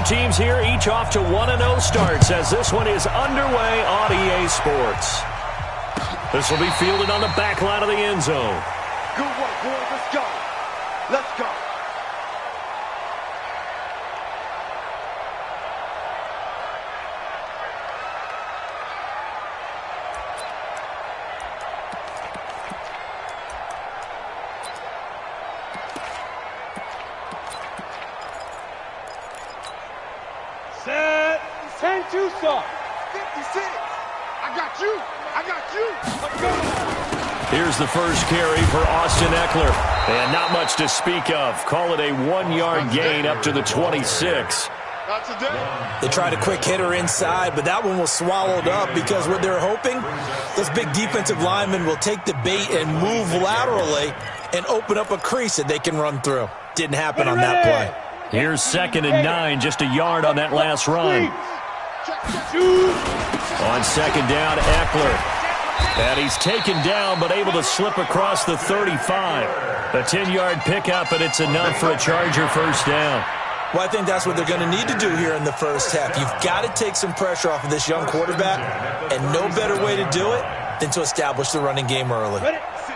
teams here, each off to 1-0 starts as this one is underway on EA Sports. This will be fielded on the back line of the end zone. Good work, boys. Let's go. Let's go. Set. 10-2 start. 56. I got you. I got you. Let's go. Here's the first carry for Austin Eckler. And not much to speak of. Call it a 1-yard gain up to the 26. They tried a quick hitter inside, but that one was swallowed up because what they're hoping, those big defensive linemen will take the bait and move laterally and open up a crease that they can run through. Didn't happen on that play. Here's 2nd and 9, just a yard on that last run. On 2nd down, Eckler. And he's taken down, but able to slip across the 35. A 10-yard pickup, and it's enough for a Charger first down. Well, I think that's what they're going to need to do here in the first half. You've got to take some pressure off of this young quarterback, and no better way to do it than to establish the running game early.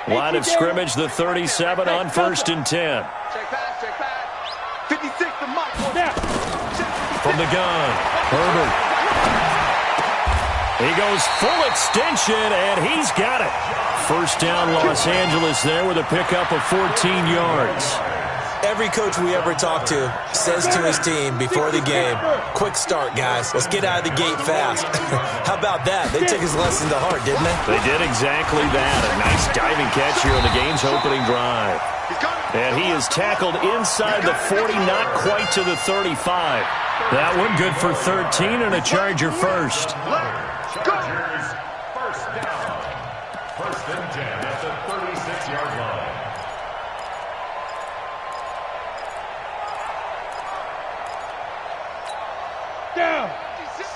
Line of scrimmage, the 37 on 1st and 10. Check pass, check pass. 56 to Mike. From the gun, Herbert. He goes full extension, and he's got it. First down, Los Angeles there with a pickup of 14 yards. Every coach we ever talk to says to his team before the game, quick start, guys. Let's get out of the gate fast. How about that? They took his lesson to heart, didn't they? They did exactly that. A nice diving catch here on the game's opening drive. And he is tackled inside the 40, not quite to the 35. That one good for 13 and a Charger first. Chargers first down. 1st and 10 at the 36-yard line. Down.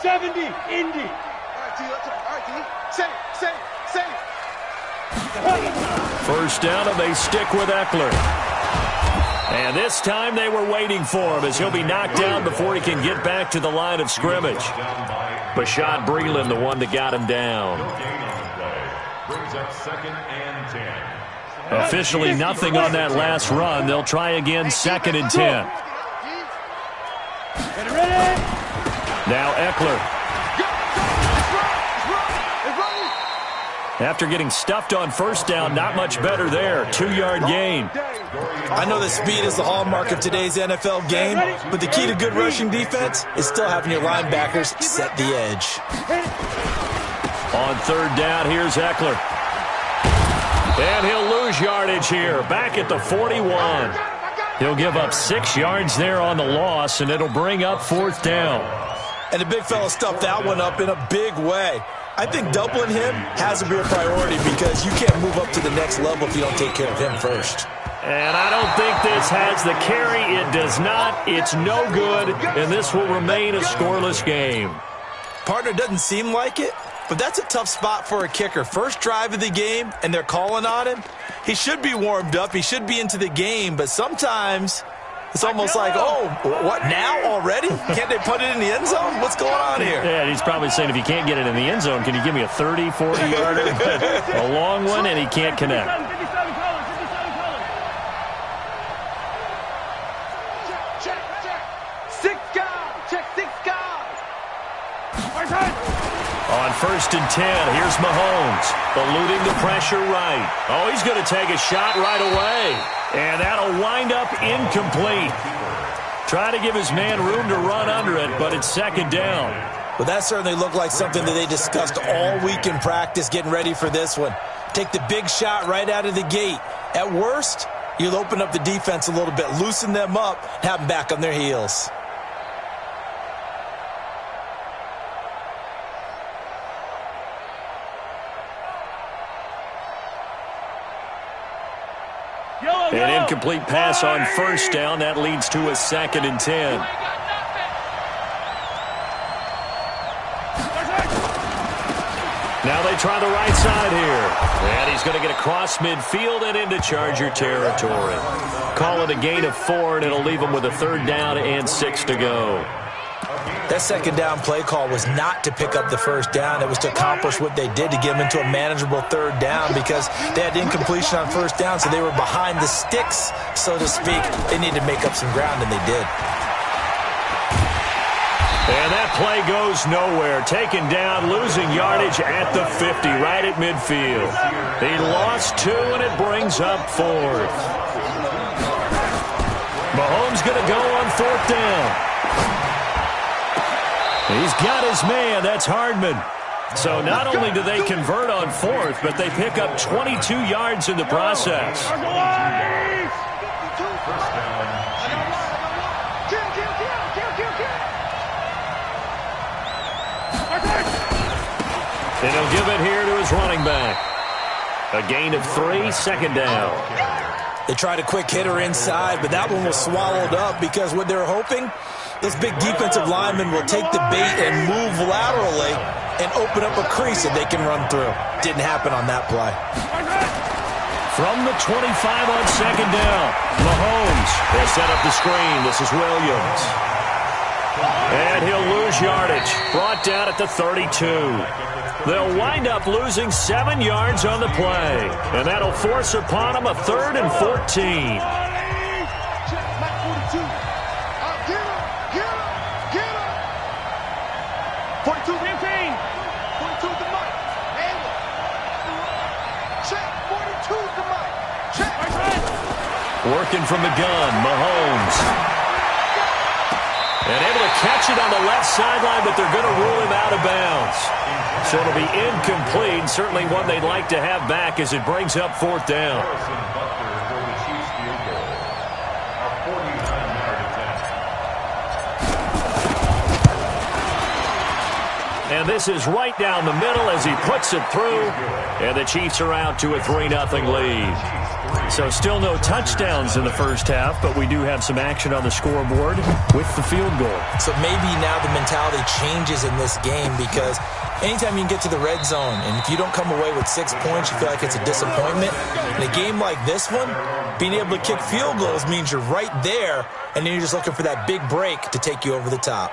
70. Indy. All right, T. Let's talk. All right, T. Say. First down, and they stick with Eckler. And this time they were waiting for him as he'll be knocked down before he can get back to the line of scrimmage. Bashad Breeland, the one that got him down. Brings up 2nd and 10. Officially nothing on that last run. They'll try again 2nd and 10. Now Eckler. After getting stuffed on first down, not much better there. 2-yard gain. I know that speed is the hallmark of today's NFL game, but the key to good rushing defense is still having your linebackers set the edge. On 3rd down, here's Eckler. And he'll lose yardage here, back at the 41. He'll give up 6 yards there on the loss, and it'll bring up 4th down. And the big fella stuffed that one up in a big way. I think doubling him has to be a priority because you can't move up to the next level if you don't take care of him first. And I don't think this has the carry. It does not. It's no good, and this will remain a scoreless game. Partner, doesn't seem like it, but that's a tough spot for a kicker. First drive of the game, and they're calling on him. He should be warmed up. He should be into the game, but sometimes it's almost like, oh, what, now already? Can't they put it in the end zone? What's going on here? Yeah, he's probably saying, if you can't get it in the end zone, can you give me a 30, 40-yarder? A long one, and he can't connect. Check. 6 guys. Check 6 guys. On 1st and 10, here's Mahomes, eluding the pressure right. Oh, he's going to take a shot right away. And that'll wind up incomplete. Try to give his man room to run under it, but it's 2nd down. Well, that certainly looked like something that they discussed all week in practice, getting ready for this one. Take the big shot right out of the gate. At worst, you'll open up the defense a little bit, loosen them up, and have them back on their heels. An incomplete pass on 1st down. That leads to a 2nd and 10. Now they try the right side here. And he's going to get across midfield and into Charger territory. Call it a gain of 4, and it'll leave him with a 3rd down and 6 to go. That second down play call was not to pick up the first down. It was to accomplish what they did, to get them into a manageable third down, because they had incompletion on first down, so they were behind the sticks, so to speak. They needed to make up some ground, and they did. And that play goes nowhere. Taken down, losing yardage at the 50, right at midfield. He lost 2, and it brings up 4th. Mahomes going to go on 4th down. He's got his man. That's Hardman. So not only do they convert on 4th, but they pick up 22 yards in the process. And he'll give it here to his running back. A gain of 3, second down. They tried a quick hitter inside, but that one was swallowed up because what they're hoping, this big defensive lineman will take the bait and move laterally and open up a crease that they can run through. Didn't happen on that play. From the 25 on second down, Mahomes will set up the screen. This is Williams. And he'll lose yardage. Brought down at the 32. They'll wind up losing 7 yards on the play. And that'll force upon them a 3rd and 14. Working from the gun, Mahomes. And able to catch it on the left sideline, but they're going to rule him out of bounds. So it'll be incomplete, certainly one they'd like to have back as it brings up 4th down. And this is right down the middle as he puts it through. And the Chiefs are out to a 3-0 lead. So still no touchdowns in the first half, but we do have some action on the scoreboard with the field goal. So maybe now the mentality changes in this game, because anytime you can get to the red zone, and if you don't come away with 6 points, you feel like it's a disappointment. In a game like this one, being able to kick field goals means you're right there, and then you're just looking for that big break to take you over the top.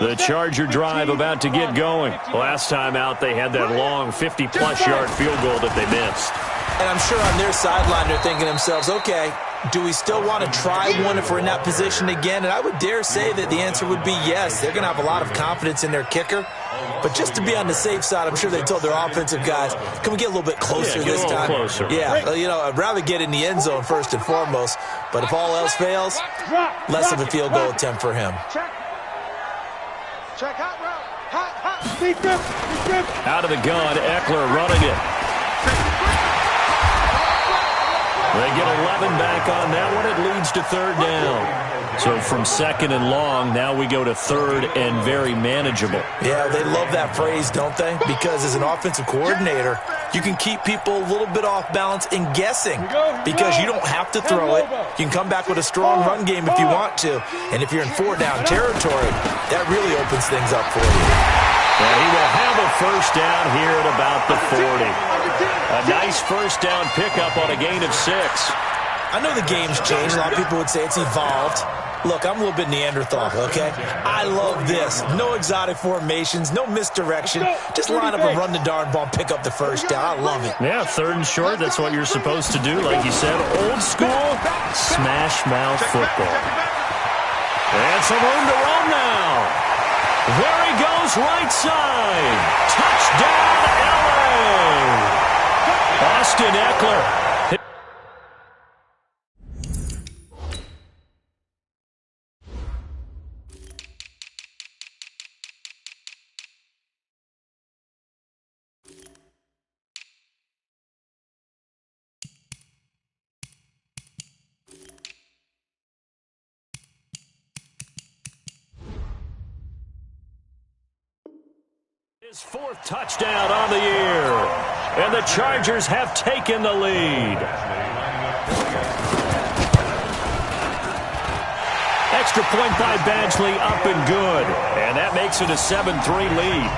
The Charger drive about to get going. Last time out, they had that long 50-plus yard field goal that they missed. And I'm sure on their sideline, they're thinking to themselves, okay, do we still want to try one if we're in that position again? And I would dare say that the answer would be yes. They're going to have a lot of confidence in their kicker. But just to be on the safe side, I'm sure they told their offensive guys, can we get a little bit closer this time? Closer. Yeah, you know, I'd rather get in the end zone first and foremost. But if all else fails, less of a field goal attempt for him. Check hot route. Out of the gun, Eckler running it. They get 11 back on that one. It leads to 3rd down. So from 2nd and long, now we go to 3rd and very manageable. Yeah, they love that phrase, don't they? Because as an offensive coordinator, you can keep people a little bit off balance in guessing, because you don't have to throw it. You can come back with a strong run game if you want to. And if you're in 4-down territory, that really opens things up for you. And he will have a first down here at about the 40. A nice first down pickup on a gain of 6. I know the game's changed. A lot of people would say it's evolved. Look, I'm a little bit Neanderthal, okay? I love this. No exotic formations, no misdirection. Just line up and run the darn ball, pick up the first down. I love it. Yeah, 3rd and short, that's what you're supposed to do. Like you said, old school, smash mouth football. And some room to roam now. There he goes, right side. Touchdown, LA. Austin Eckler. His 4th touchdown on the year. And the Chargers have taken the lead. Extra point by Badgley, up and good. And that makes it a 7-3 lead.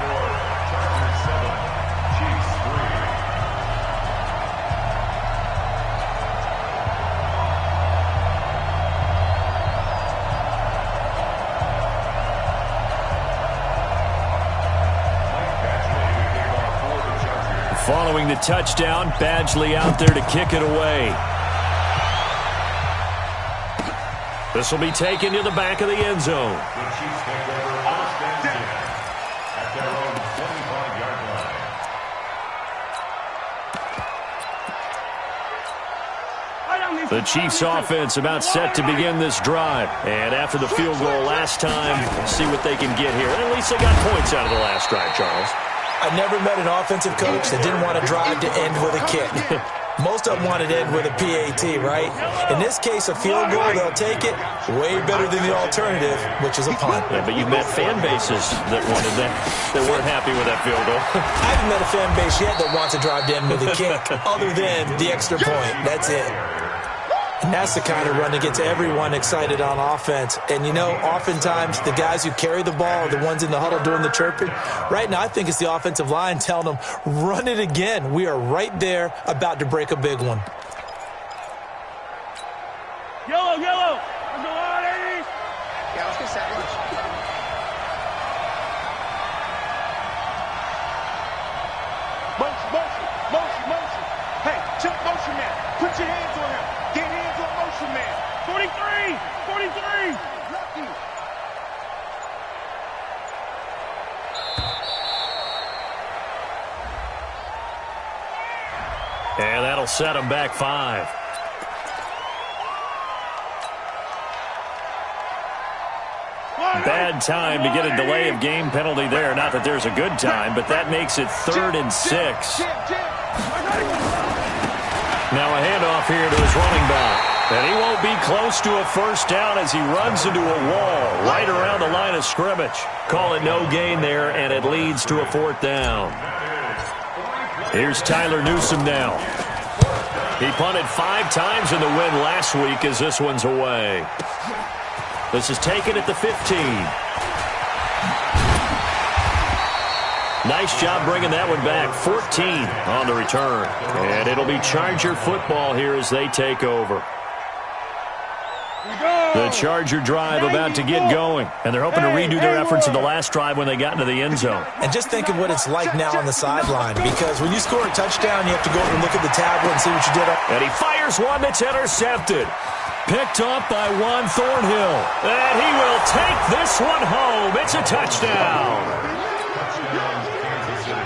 following the touchdown. Badgley out there to kick it away. This will be taken to the back of the end zone. The Chiefs take over first and 10 at their own 25-yard line. The Chiefs offense about set to begin this drive. And after the field goal last time, see what they can get here. And at least they got points out of the last drive, Charles. I never met an offensive coach that didn't want to drive to end with a kick. Most of them wanted to end with a PAT, right? In this case, a field goal, they'll take it. Way better than the alternative, which is a punt. Yeah, but you met fan bases that wanted that weren't happy with that field goal. I haven't met a fan base yet that wants to drive to end with a kick, other than the extra point. That's it. And that's the kind of run that gets everyone excited on offense. And, you know, oftentimes the guys who carry the ball are the ones in the huddle doing the chirping. Right now, I think it's the offensive line telling them, run it again. We are right there about to break a big one. Yellow, yellow. Let's go on, ladies. Yeah, let's get set. Motion. Hey, check motion man. Put your hands on him. Get hands on motion man. 43. Lucky. And that'll set them back 5. Bad time to get a delay of game penalty there. Not that there's a good time, but that makes it 3rd and 6. Now a handoff here to his running back. And he won't be close to a first down as he runs into a wall right around the line of scrimmage. Call it no gain there, and it leads to a 4th down. Here's Tyler Newsome now. He punted 5 times in the win last week as this one's away. This is taken at the 15. Nice job bringing that one back. 14 on the return. And it'll be Charger football here as they take over. The Charger drive about to get going. And they're hoping to redo their efforts in the last drive when they got into the end zone. And just think of what it's like now on the sideline. Because when you score a touchdown, you have to go over and look at the tablet and see what you did. And he fires one that's intercepted. Picked up by Juan Thornhill. And he will take this one home. It's a touchdown.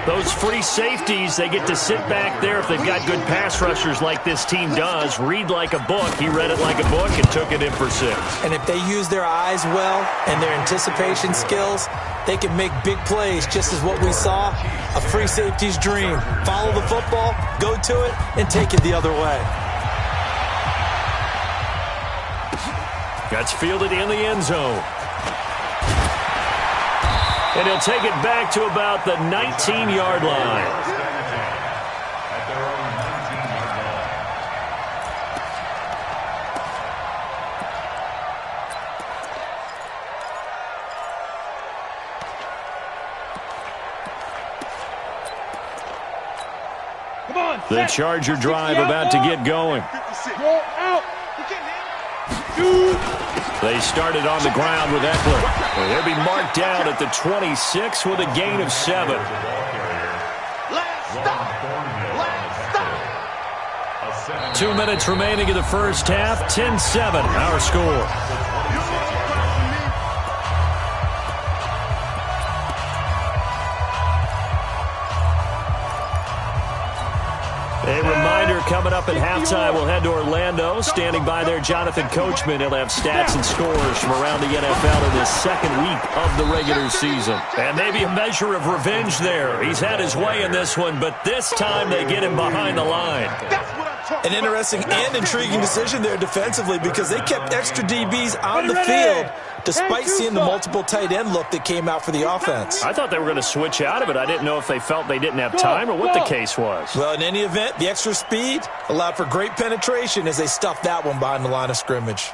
Those free safeties, they get to sit back there if they've got good pass rushers like this team does. Read like a book. He read it like a book and took it in for 6. And if they use their eyes well and their anticipation skills, they can make big plays, just as what we saw. A free safety's dream. Follow the football, go to it, and take it the other way. That's fielded in the end zone. And he'll take it back to about the 19-yard line. At their own 19-yard line. Come on. The Charger drive about to get going. Go out. They started on the ground with Eckler. And they'll be marked down at the 26 with a gain of 7. Last stop. 2 minutes remaining in the first half. 10-7, our score. A reminder coming up at halftime, we'll head to Orlando. Standing by there, Jonathan Coachman. He'll have stats and scores from around the NFL in this second week of the regular season. And maybe a measure of revenge there. He's had his way in this one, but this time they get him behind the line. An interesting and intriguing decision there defensively because they kept extra DBs on the field despite seeing the multiple tight end look that came out for the offense. I thought they were going to switch out of it. I didn't know if they felt they didn't have time or what the case was. Well, in any event, the extra speed allowed for great penetration as they stuffed that one behind the line of scrimmage.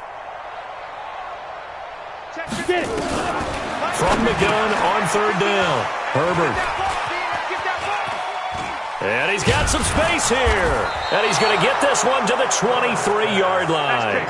From the gun on 3rd down, Herbert. And he's got some space here. And he's going to get this one to the 23-yard line.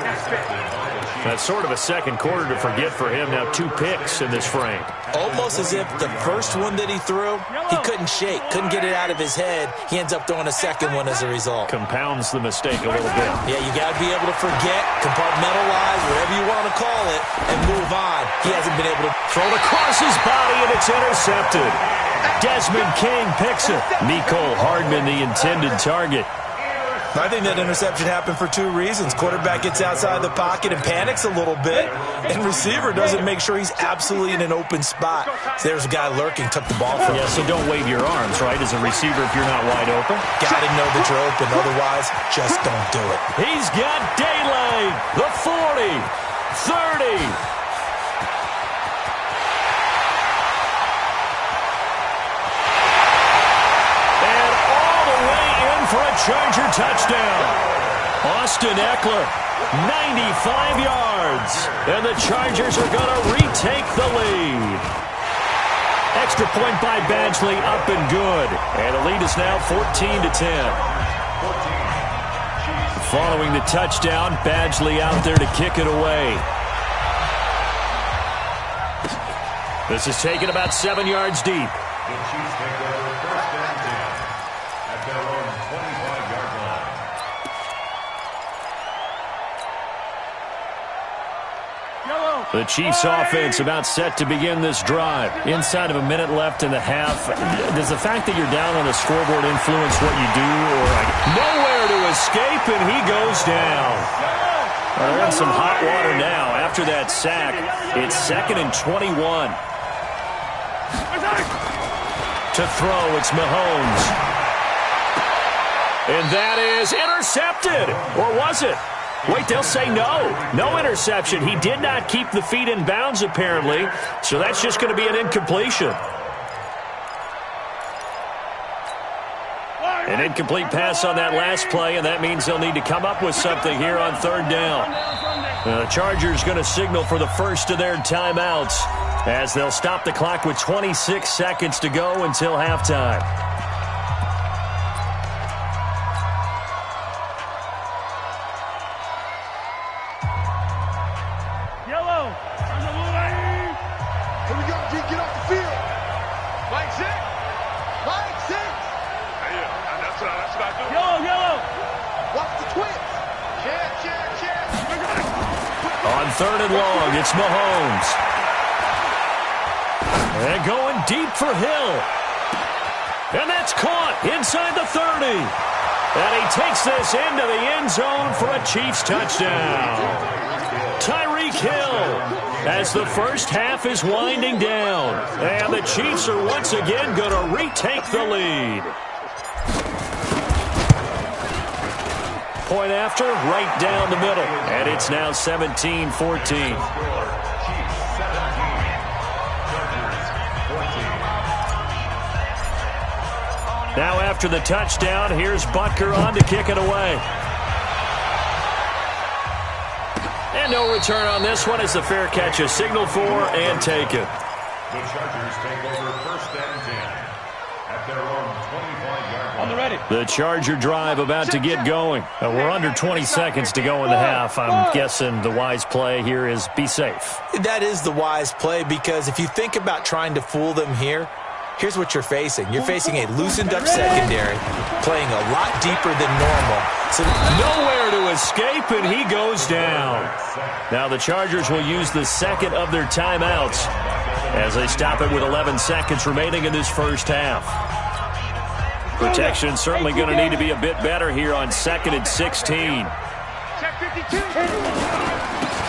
That's sort of a second quarter to forget for him. Now 2 picks in this frame. Almost as if the first one that he threw, he couldn't shake, couldn't get it out of his head. He ends up throwing a second one as a result. Compounds the mistake a little bit. Yeah, you got to be able to forget, compartmentalize, whatever you want to call it, and move on. He hasn't been able to Thrown across his body, and it's intercepted. Desmond King picks it. Mecole Hardman, the intended target. I think that interception happened for 2 reasons. Quarterback gets outside the pocket and panics a little bit, and receiver doesn't make sure he's absolutely in an open spot. So there's a guy lurking, took the ball from him. Yeah, so don't wave your arms, right, as a receiver if you're not wide open. Got to know that you're open. Otherwise, just don't do it. He's got daylight. The 40, 30. For a Charger touchdown. Austin Eckler, 95 yards. And the Chargers are going to retake the lead. Extra point by Badgley, up and good. And the lead is now 14-10. Following the touchdown, Badgley out there to kick it away. This is taken about 7 yards deep. The Chiefs take over first and 10 at their own 25-yard line. The Chiefs offense about set to begin this drive. Inside of a minute left in the half. Does the fact that you're down on the scoreboard influence what you do? Or nowhere to escape, and he goes down. They're in some hot water now. After that sack, it's 2nd and 21. To throw, it's Mahomes. And that is intercepted. Or was it? Wait, they'll say no. No interception. He did not keep the feet in bounds, apparently. So that's just going to be an incompletion. An incomplete pass on that last play, and that means they'll need to come up with something here on 3rd down. The Chargers going to signal for the first of their timeouts as they'll stop the clock with 26 seconds to go until halftime. Yellow. Here we go, G. Get off the field. Flag 6. Flag 6. Yeah, that's what I do. Yellow. Watch the twins. Check. On 3rd and long, it's Mahomes. And going deep for Hill. And that's caught inside the 30. And he takes this into the end zone for a Chiefs touchdown. Tyreek Hill as the first half is winding down. And the Chiefs are once again going to retake the lead. Point after, right down the middle. And it's now 17-14. Now after the touchdown, here's Butker on to kick it away. And no return on this one as the fair catch is signaled for and taken. The Chargers take over 1st and 10 at their own 25-yard line. On the ready. The Charger drive about to get going. We're under 20 seconds to go in the half. I'm guessing the wise play here is be safe. That is the wise play, because if you think about trying to fool them here, here's what you're facing. You're facing a loosened up secondary, playing a lot deeper than normal. So nowhere to escape, and he goes down. Now the Chargers will use the second of their timeouts as they stop it with 11 seconds remaining in this first half. Protection certainly going to need to be a bit better here on 2nd and 16. Check 52.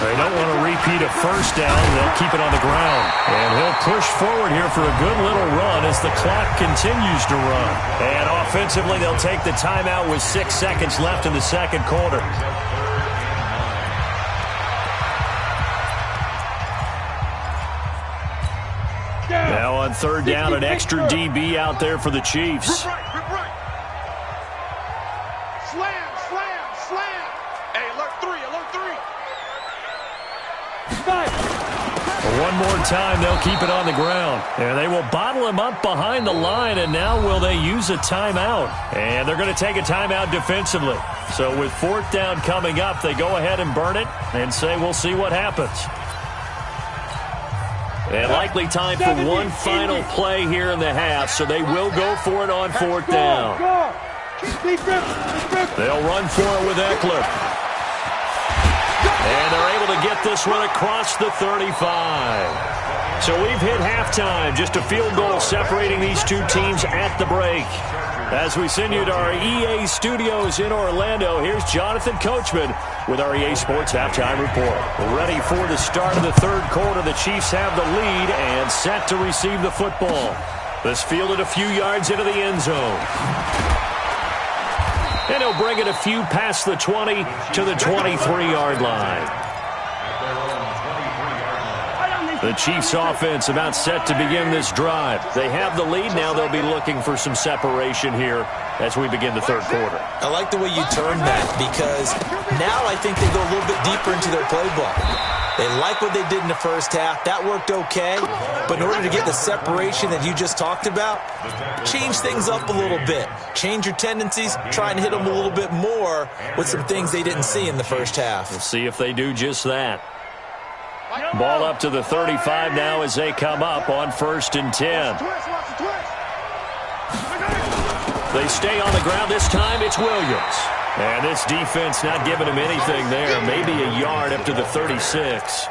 They don't want to repeat a first down. They'll keep it on the ground. And he'll push forward here for a good little run as the clock continues to run. And offensively, they'll take the timeout with 6 seconds left in the second quarter. Now on 3rd down, an extra DB out there for the Chiefs. Rip right. Slam. Hey, alert 3. One more time, they'll keep it on the ground. And they will bottle him up behind the line, and now will they use a timeout? And they're going to take a timeout defensively. So with fourth down coming up, they go ahead and burn it and say we'll see what happens. And likely time for one final play here in the half, so they will go for it on fourth down. They'll run for it with Eckler. And they're able to get this one across the 35. So we've hit halftime. Just a field goal separating these two teams at the break. As we send you to our EA studios in Orlando, here's Jonathan Coachman with our EA Sports Halftime Report. Ready for the start of the third quarter. The Chiefs have the lead and set to receive the football. This fielded a few yards into the end zone. And he'll bring it a few past the 20 to the 23-yard line. The Chiefs offense about set to begin this drive. They have the lead. Now they'll be looking for some separation here as we begin the third quarter. I like the way you term that, because now I think they go a little bit deeper into their playbook. They like what they did in the first half. That worked okay. But in order to get the separation that you just talked about, change things up a little bit. Change your tendencies. Try and hit them a little bit more with some things they didn't see in the first half. We'll see if they do just that. Ball up to the 35 now as they come up on 1st and 10. They stay on the ground. This time it's Williams. And this defense not giving him anything there. Maybe a yard up to the 36.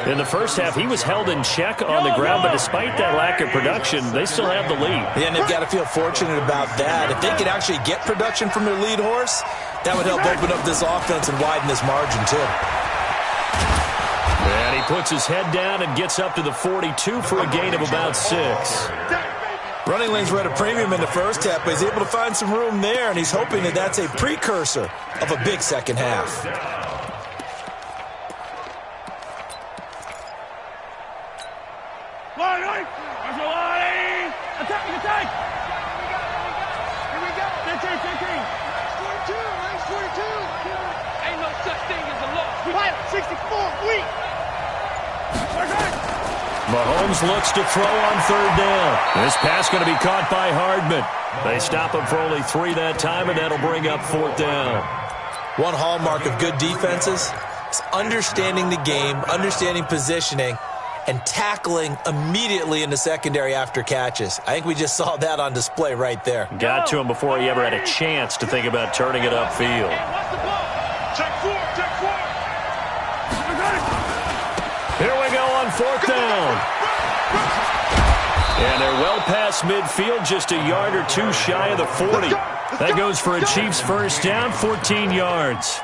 In the first half, he was held in check on the ground, but despite that lack of production, they still have the lead. Yeah, and they've got to feel fortunate about that. If they could actually get production from their lead horse, that would help open up this offense and widen this margin, too. And he puts his head down and gets up to the 42 for a gain of about 6. Running lanes were at a premium in the first half, but he's able to find some room there, and he's hoping that that's a precursor of a big second half. Attack! Here we go! 15! 42! Nice 42! Ain't no such thing as a loss. 64! Weak! Mahomes looks to throw on third down. This pass going to be caught by Hardman. They stop him for only 3 that time, and that'll bring up fourth down. One hallmark of good defenses is understanding the game, understanding positioning, and tackling immediately in the secondary after catches. I think we just saw that on display right there. Got to him before he ever had a chance to think about turning it upfield. Check 4! Here we go on fourth down. And they're well past midfield, just a yard or 2 shy of the 40. That goes for a Chiefs first down, 14 yards.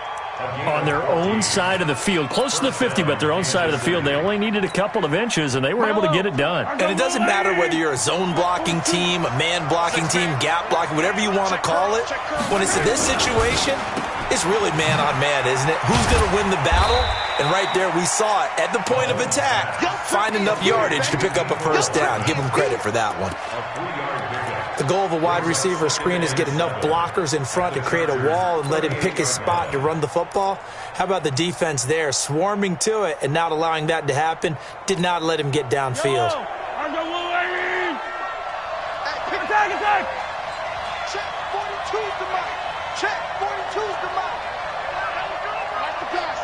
On their own side of the field, close to the 50, but their own side of the field. They only needed a couple of inches, and they were able to get it done. And it doesn't matter whether you're a zone blocking team, a man blocking team, gap blocking, whatever you want to call it. When it's in this situation, it's really man on man, isn't it? Who's going to win the battle? And right there we saw it. At the point of attack, find enough yardage to pick up a first down. Give them credit for that one. The goal of a wide receiver screen is get enough blockers in front to create a wall and let him pick his spot to run the football. How about the defense there, swarming to it and not allowing that to happen? Did not let him get downfield. Attack! Check 42's the mark. Check 42's the mark. Like the pass.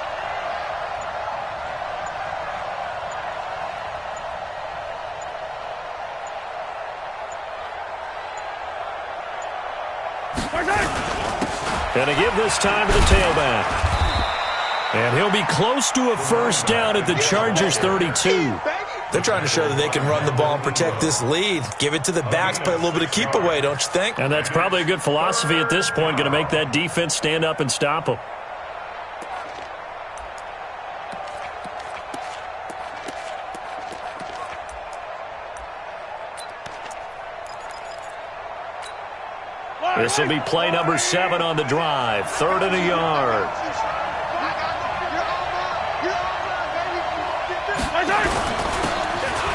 And to give this time to the tailback. And he'll be close to a first down at the Chargers' 32. They're trying to show that they can run the ball and protect this lead. Give it to the backs, play a little bit of keep away, don't you think? And that's probably a good philosophy at this point, going to make that defense stand up and stop them. This will be play number 7 on the drive. 3rd and a yard.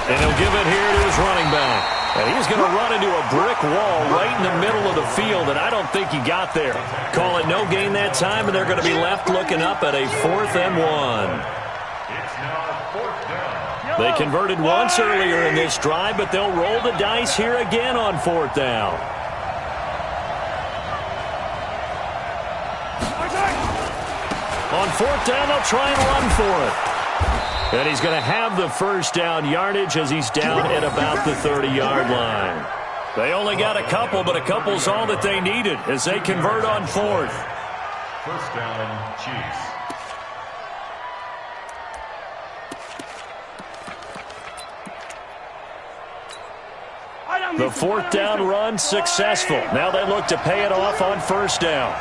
And he'll give it here to his running back. And he's going to run into a brick wall right in the middle of the field, and I don't think he got there. Call it no gain that time, and they're going to be left looking up at a 4th and 1. It's now 4th down. They converted once earlier in this drive, but they'll roll the dice here again on 4th down. On 4th down, they'll try and run for it. And he's going to have the first down yardage as he's down at about the 30-yard line. They only got a couple, but a couple's all that they needed as they convert on 4th. First down, Chiefs. The 4th down run successful. Now they look to pay it off on 1st down.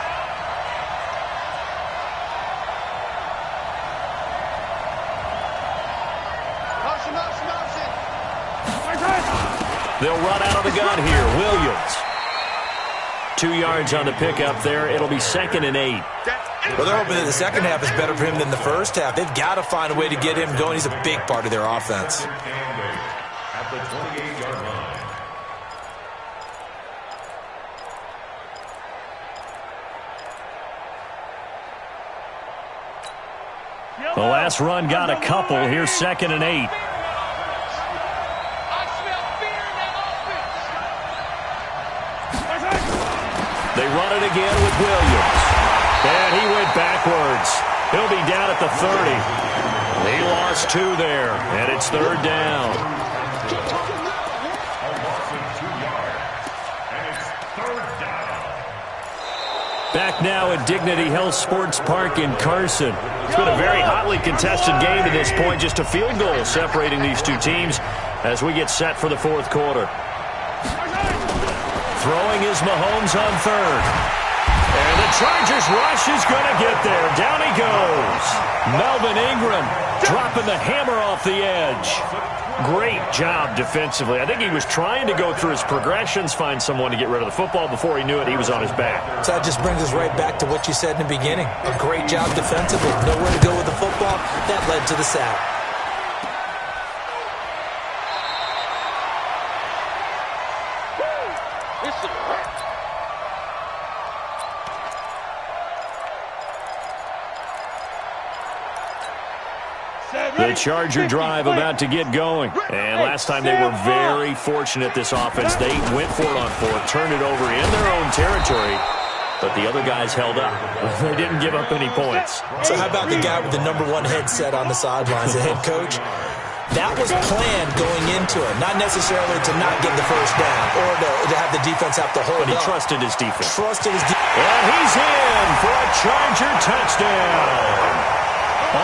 They'll run out of the gun here. Williams. 2 yards on the pickup there. It'll be 2nd and 8. Well, they're hoping that the second half is better for him than the first half. They've got to find a way to get him going. He's a big part of their offense. At the 28-yard line. The last run got a couple. Here's 2nd and 8. They run it again with Williams. And he went backwards. He'll be down at the 30. He lost 2 there, and it's 3rd down. A loss of 2 yards. And it's 3rd down. Back now at Dignity Health Sports Park in Carson. It's been a very hotly contested game to this point. Just a field goal separating these two teams as we get set for the 4th quarter. Throwing is Mahomes on 3rd. And the Chargers rush is going to get there. Down he goes. Melvin Ingram dropping the hammer off the edge. Great job defensively. I think he was trying to go through his progressions, find someone to get rid of the football. Before he knew it, he was on his back. So that just brings us right back to what you said in the beginning. A great job defensively. Nowhere to go with the football. That led to the sack. The Charger drive about to get going. And last time they were very fortunate, this offense. They went for it on 4th, turned it over in their own territory, but the other guys held up. They didn't give up any points. So how about the guy with the #1 headset on the sidelines, the head coach? That was planned going into it, not necessarily to not get the first down or to have the defense have to hold But he up. trusted his defense. And he's in for a Charger touchdown.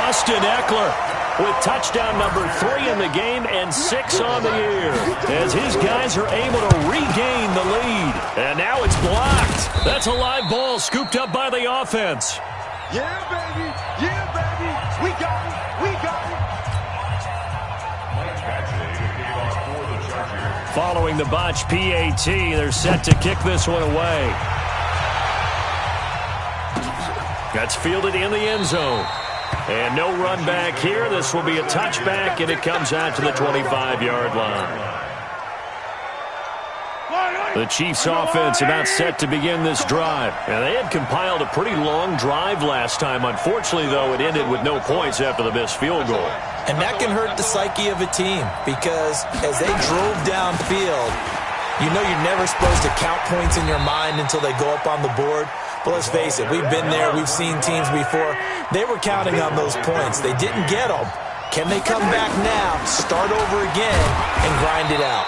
Austin Eckler with touchdown number 3 in the game and 6 on the year as his guys are able to regain the lead. And now it's blocked. That's a live ball scooped up by the offense. Yeah, baby. Yeah, baby. We got it. We got it. Following the botch PAT, they're set to kick this one away. That's fielded in the end zone. And no run back here. This will be a touchback, and it comes out to the 25-yard line. The Chiefs offense about set to begin this drive. And they had compiled a pretty long drive last time. Unfortunately, though, it ended with no points after the missed field goal. And that can hurt the psyche of a team because as they drove downfield, you know you're never supposed to count points in your mind until they go up on the board. But let's face it, we've been there. We've seen teams before. They were counting on those points. They didn't get them. Can they come back now, start over again, and grind it out?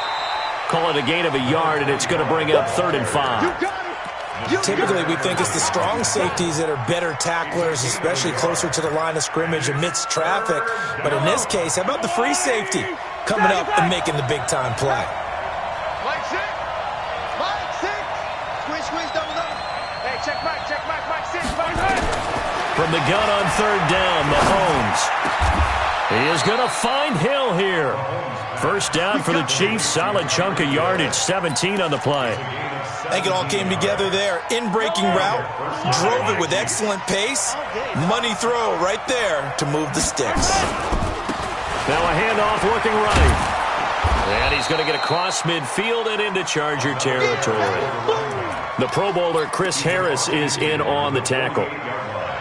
Call it a gain of a yard, and it's going to bring up 3rd and 5. Typically, we think it's the strong safeties that are better tacklers, especially closer to the line of scrimmage amidst traffic. But in this case, how about the free safety coming up and making the big-time play? Mike 6. Mike 6. Squeeze, squeeze, double, double. Hey, check Mike, Mike 6. Mike 6. From the gun on 3rd down, Mahomes. He is going to find Hill here. First down for the Chiefs. Solid chunk of yardage, 17 on the play. I think it all came together there. In-breaking route, drove it with excellent pace. Money throw right there to move the sticks. Now a handoff looking right. And he's going to get across midfield and into Charger territory. The Pro Bowler Chris Harris is in on the tackle.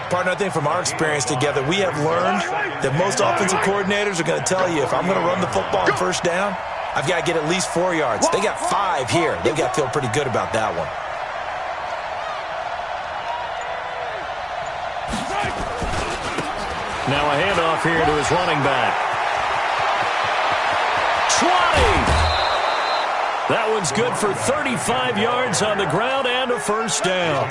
Partner, I think from our experience together, we have learned that most offensive coordinators are going to tell you, if I'm going to run the football on first down, I've got to get at least 4 yards. They got 5 here. They've got to feel pretty good about that one. Now a handoff here to his running back. 20! That one's good for 35 yards on the ground and a first down.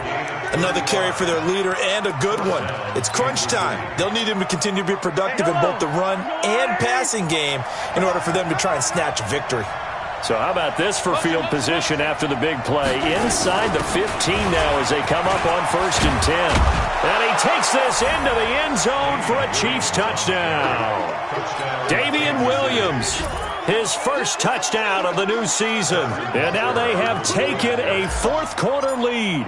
Another carry for their leader and a good one. It's crunch time. They'll need him to continue to be productive in both the run and passing game in order for them to try and snatch a victory. So how about this for field position after the big play? Inside the 15 now as they come up on 1st and 10. And he takes this into the end zone for a Chiefs touchdown. Damian Williams, his first touchdown of the new season. And now they have taken a fourth-quarter lead.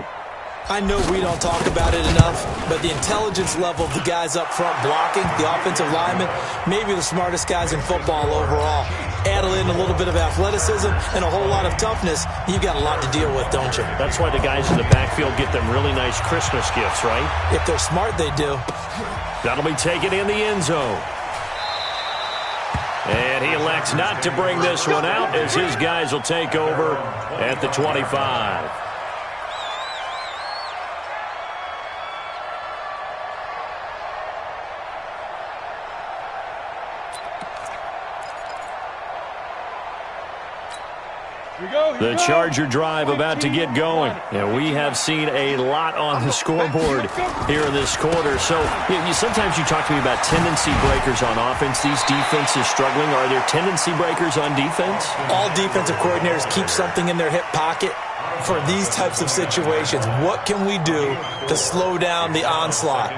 I know we don't talk about it enough, but the intelligence level of the guys up front blocking, the offensive linemen, maybe the smartest guys in football overall. Add in a little bit of athleticism and a whole lot of toughness, you've got a lot to deal with, don't you? That's why the guys in the backfield get them really nice Christmas gifts, right? If they're smart, they do. That'll be taken in the end zone. And he elects not to bring this one out as his guys will take over at the 25. The Charger drive about to get going. And we have seen a lot on the scoreboard here in this quarter. So sometimes you talk to me about tendency breakers on offense. These defenses struggling. Are there tendency breakers on defense? All defensive coordinators keep something in their hip pocket for these types of situations. What can we do to slow down the onslaught?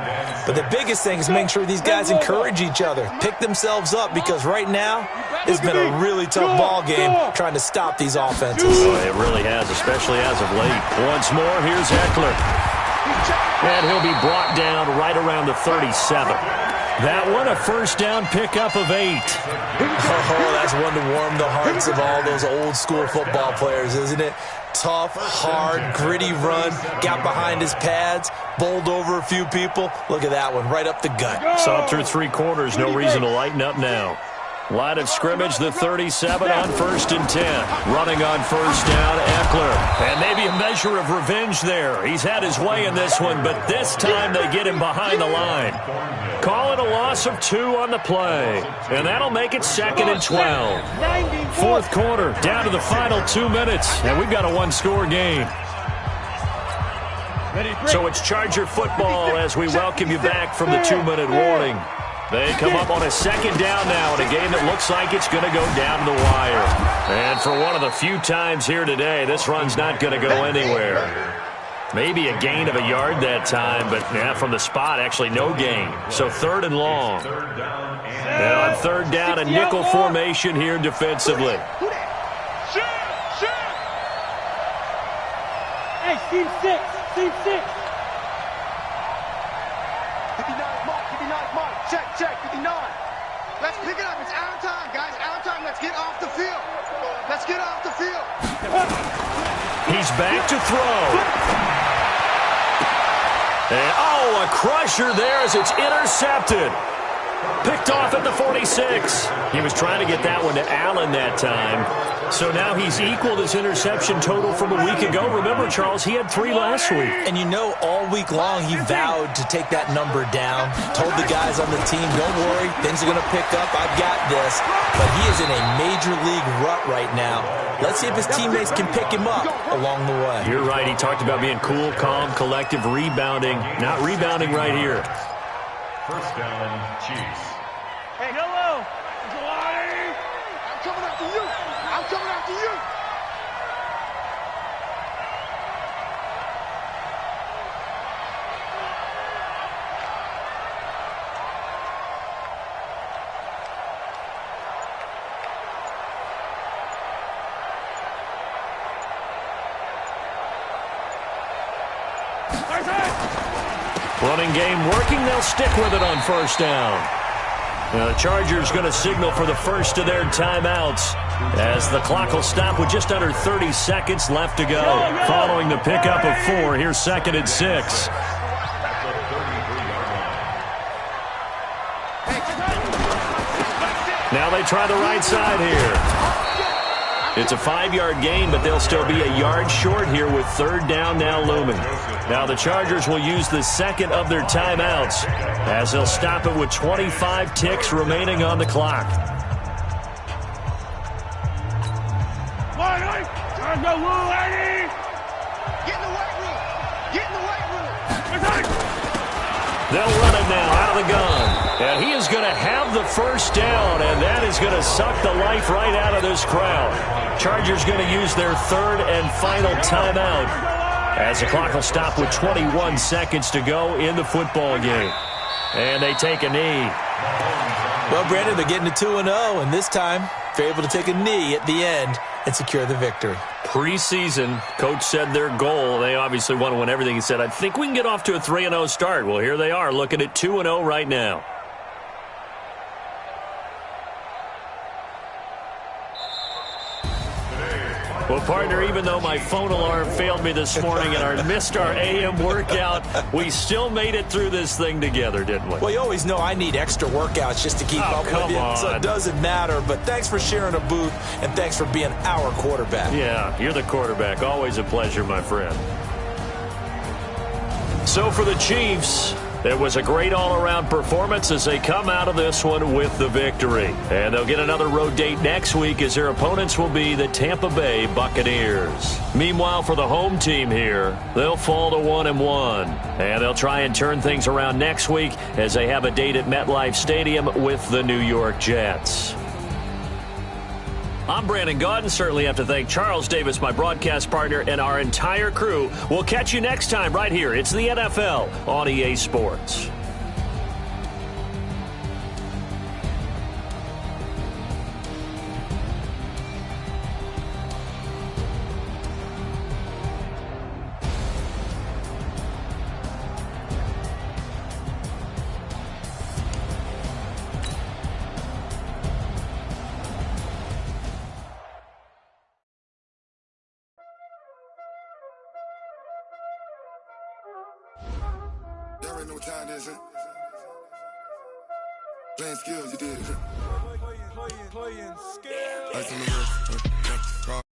But the biggest thing is making sure these guys encourage each other, pick themselves up, because right now it's been a really tough ball game trying to stop these offenses. Oh, it really has, especially as of late. Once more, here's Eckler. And he'll be brought down right around the 37. That one, a first down pickup of 8. Oh, that's one to warm the hearts of all those old school football players, isn't it? Tough, hard, gritty run, got behind his pads, bowled over a few people. Look at that one, right up the gut. Saw through 3 quarters, no reason to lighten up now. Line of scrimmage, the 37 on 1st and 10. Running on first down, Eckler. And maybe a measure of revenge there. He's had his way in this one, but this time they get him behind the line. Call it a loss of 2 on the play. And that'll make it 2nd and 12. Fourth quarter, down to the final 2 minutes. And we've got a 1-score game. So it's Charger football as we welcome you back from the 2-minute warning. They come up on a 2nd down now in a game that looks like it's going to go down to the wire. And for one of the few times here today, this run's not going to go anywhere. Maybe a gain of a yard that time, but from the spot, actually no gain. So 3rd and long. And on 3rd down, a nickel formation here defensively. Hey, team 6, team 6. 59 mark, check, 59. Let's pick it up, it's our time, guys, our time. Let's get off the field. Let's get off the field. He's back to throw. And, a crusher there as it's intercepted. Picked off at the 46. He was trying to get that one to Allen that time. So now he's equaled his interception total from a week ago. Remember, Charles, he had 3 last week. And you know, all week long he vowed to take that number down. Told the guys on the team, don't worry, things are going to pick up. I've got this. But he is in a major league rut right now. Let's see if his teammates can pick him up along the way. You're right. He talked about being cool, calm, collective, rebounding. Not rebounding right here. First down, Chiefs. Hey, hello. I'm coming after you. I'm coming after you. Running game working. They'll stick with it on first down. Now the Chargers going to signal for the first of their timeouts as the clock will stop with just under 30 seconds left to go. Following the pickup of 4, here's 2nd and 6. Now they try the right side here. It's a 5-yard gain, but they'll still be a yard short here with third down now looming. Now the Chargers will use the second of their timeouts as they'll stop it with 25 ticks remaining on the clock. Time to woo, Eddie! Get in the weight room. Get in the weight room. They'll run it now out of the gun. And he is going to have the first down, and that is going to suck the life right out of this crowd. Chargers going to use their third and final timeout as the clock will stop with 21 seconds to go in the football game. And they take a knee. Well, Brandon, they're getting to 2-0, and this time they're able to take a knee at the end and secure the victory. Preseason, coach said their goal, they obviously want to win everything. He said, I think we can get off to a 3-0 start. Well, here they are looking at 2-0 right now. Well, partner, even though my phone alarm failed me this morning and I missed our AM workout, we still made it through this thing together, didn't we? Well, you always know I need extra workouts just to keep up with you, so it doesn't matter. But thanks for sharing a booth, and thanks for being our quarterback. Yeah, you're the quarterback. Always a pleasure, my friend. So for the Chiefs, it was a great all-around performance as they come out of this one with the victory. And they'll get another road date next week as their opponents will be the Tampa Bay Buccaneers. Meanwhile, for the home team here, they'll fall to 1-1. And they'll try and turn things around next week as they have a date at MetLife Stadium with the New York Jets. I'm Brandon Gaudin. Certainly have to thank Charles Davis, my broadcast partner, and our entire crew. We'll catch you next time right here. It's the NFL on EA Sports. You already know what time it is, huh? Playing skills, you did. Playing skills.